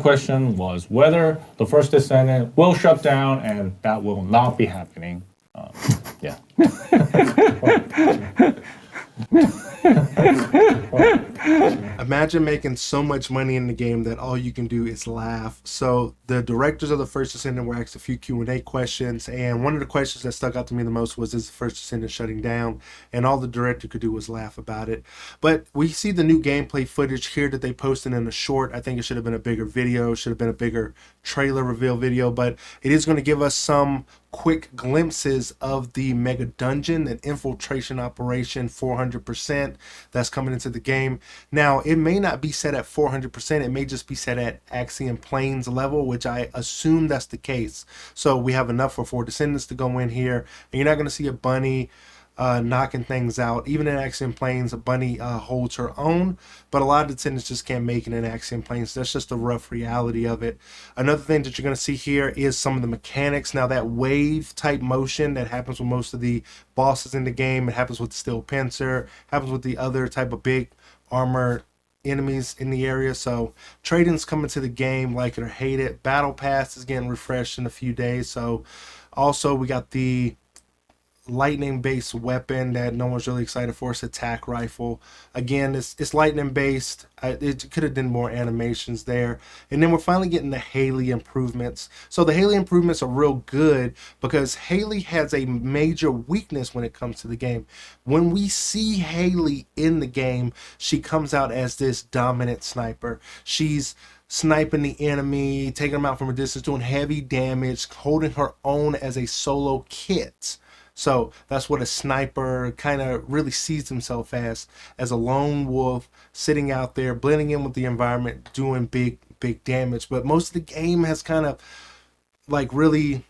question was whether the first Descendant will shut down, and that will not be happening. Yeah. Imagine making so much money in the game that all you can do is laugh. So the directors of the First Descendant were asked a few Q&A questions, and one of the questions that stuck out to me the most was, is the First Descendant shutting down? And all the director could do was laugh about it. But we see the new gameplay footage here that they posted in a short. I think it should have been a bigger video, should have been a bigger trailer reveal video, but it is going to give us some quick glimpses of the mega dungeon and infiltration operation 400% that's coming into the game. Now, it may not be set at 400%, it may just be set at Axiom Plains level, which I assume that's the case. So we have enough for 4 Descendants to go in here, and you're not going to see a bunny knocking things out. Even in Axiom Plains, a bunny holds her own, but a lot of Descendants just can't make it in Axiom Plains. That's just the rough reality of it. Another thing that you're going to see here is some of the mechanics. Now, that wave type motion that happens with most of the bosses in the game, it happens with the Steel Pincer, happens with the other type of big armor enemies in the area. So trading's coming to the game, like it or hate it. Battle Pass is getting refreshed in a few days. So also we got the lightning based weapon that no one's really excited for. It's attack rifle. Again, it's lightning based. It could have done more animations there. And then we're finally getting the Hailey improvements. So the Hailey improvements are real good because Hailey has a major weakness when it comes to the game. When we see Hailey in the game, she comes out as this dominant sniper. She's sniping the enemy, taking them out from a distance, doing heavy damage, holding her own as a solo kit. So that's what a sniper kind of really sees himself as a lone wolf sitting out there, blending in with the environment, doing big damage. But most of the game has kind of like really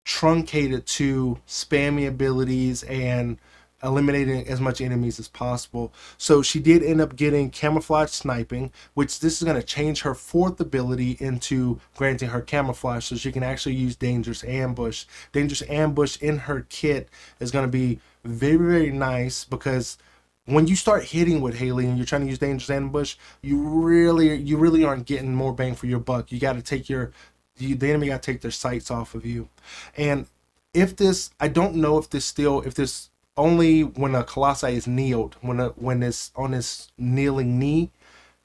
truncated to spammy abilities and eliminating as much enemies as possible. So she did end up getting camouflage sniping, which this is going to change her 4th ability into granting her camouflage, so she can actually use dangerous ambush. Dangerous ambush in her kit is going to be very nice, because when you start hitting with Hailey and you're trying to use dangerous ambush, you really aren't getting more bang for your buck. You got to take the enemy got to take their sights off of you. And if this, I don't know if this only when a Colossi is kneeled, when it's on his kneeling knee,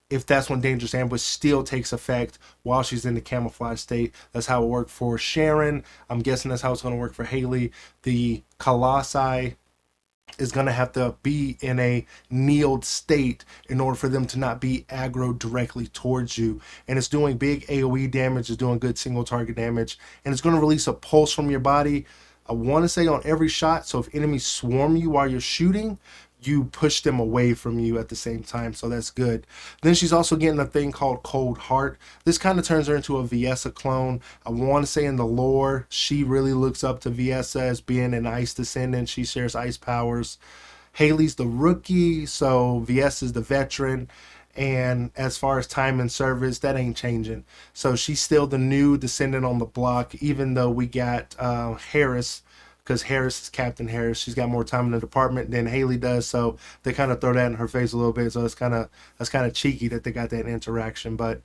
if that's when dangerous ambush still takes effect while she's in the camouflage state. That's how it worked for Sharon. I'm guessing that's how it's going to work for Hailey. The Colossi is going to have to be in a kneeled state in order for them to not be aggroed directly towards you. And it's doing big AoE damage, it's doing good single target damage, and it's going to release a pulse from your body, I want to say on every shot. So if enemies swarm you while you're shooting, you push them away from you at the same time. So that's good. Then she's also getting a thing called Cold Heart. This kind of turns her into a Viessa clone. I want to say in the lore, she really looks up to Viessa as being an ice descendant. She shares ice powers. Hailey's the rookie, so Viessa's the veteran. And as far as time and service, that ain't changing. So she's still the new descendant on the block, even though we got Harris, because Harris is Captain Harris. She's got more time in the department than Hailey does, so they kind of throw that in her face a little bit. So that's kind of cheeky that they got that interaction. But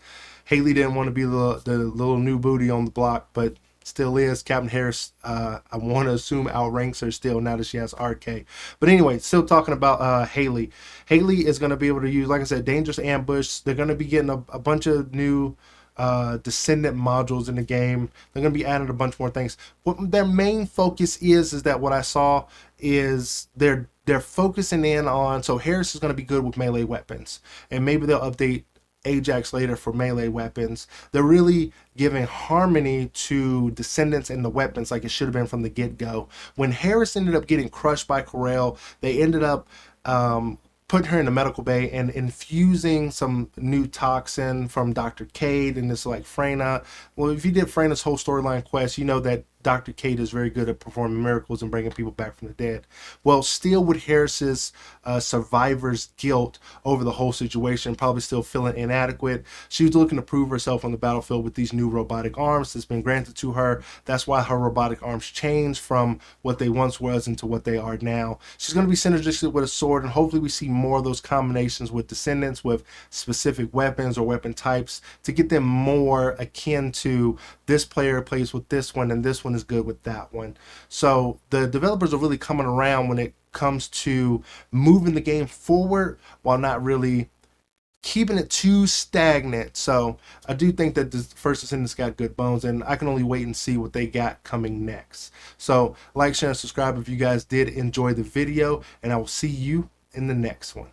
Hailey didn't want to be the little new booty on the block, but still is. Captain Harris, I want to assume, outranks her still now that she has RK. But anyway, still talking about Hailey. Hailey is going to be able to use, like I said, dangerous ambush. They're going to be getting a bunch of new Descendant modules in the game. They're going to be adding a bunch more things. What their main focus is that what I saw is they're focusing in on, so Harris is going to be good with melee weapons, and maybe they'll update Ajax later for melee weapons. They're really giving harmony to Descendants and the weapons like it should have been from the get-go. When Harris ended up getting crushed by Corel, they ended up putting her in the medical bay and infusing some new toxin from Dr. Cade and this like Freyna. Well, if you did Freyna's whole storyline quest, you know that Dr. Kate is very good at performing miracles and bringing people back from the dead. Well, still with Harris's survivor's guilt over the whole situation, probably still feeling inadequate, she was looking to prove herself on the battlefield with these new robotic arms that's been granted to her. That's why her robotic arms changed from what they once was into what they are now. She's going to be synergistic with a sword, and hopefully we see more of those combinations with Descendants, with specific weapons or weapon types, to get them more akin to this player plays with this one and this one is good with that one. So the developers are really coming around when it comes to moving the game forward while not really keeping it too stagnant. So I do think that the first Descendants got good bones, and I can only wait and see what they got coming next. So like, share, and subscribe if you guys did enjoy the video, and I will see you in the next one.